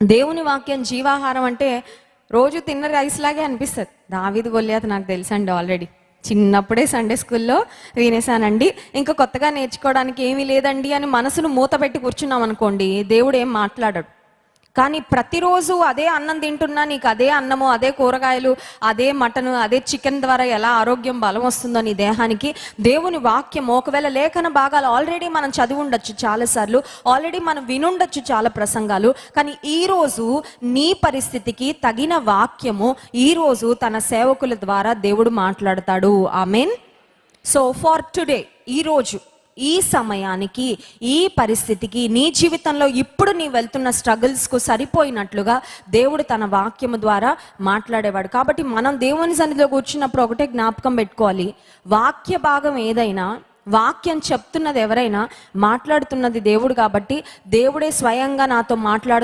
దేవుని వాక్యం జీవాహారం అంటే రోజు తిన్న రైస్ లాగే అనిపిస్తుంది. దావీదు గొల్లియాతు నాకు తెలుసండి, ఆల్రెడీ చిన్నప్పుడే సండే స్కూల్లో వినేసానండి. ఇంకా కొత్తగా నేర్చుకోవడానికి ఏమీ లేదండి అని మనసును మూత పెట్టి కూర్చున్నాం అనుకోండి, దేవుడు ఏం మాట్లాడాడు. కానీ ప్రతిరోజు అదే అన్నం తింటున్నా, నీకు అదే అన్నము, అదే కూరగాయలు, అదే మటను, అదే చికెన్ ద్వారా ఎలా ఆరోగ్యం బలం వస్తుందో నీ దేహానికి, దేవుని వాక్యం ఒకవేళ లేఖన భాగాలు ఆల్రెడీ మనం చదివి ఉండొచ్చు చాలాసార్లు, ఆల్రెడీ మనం వినుండొచ్చు చాలా ప్రసంగాలు. కానీ ఈరోజు నీ పరిస్థితికి తగిన వాక్యము ఈరోజు తన సేవకుల ద్వారా దేవుడు మాట్లాడతాడు. ఆమేన్. సో ఫార్ టుడే, ఈరోజు, ఈ సమయానికి, ఈ పరిస్థితికి, నీ జీవితంలో ఇప్పుడు నీ వెళ్తున్న స్ట్రగుల్స్కు సరిపోయినట్లుగా దేవుడు తన వాక్యము ద్వారా మాట్లాడేవాడు. కాబట్టి మనం దేవుని సన్నిధిలో కూర్చున్నప్పుడు ఒకటే జ్ఞాపకం పెట్టుకోవాలి, వాక్య భాగం ఏదైనా, వాక్యం చెప్తున్నది ఎవరైనా, మాట్లాడుతున్నది దేవుడు. కాబట్టి దేవుడే స్వయంగా నాతో మాట్లాడుతూ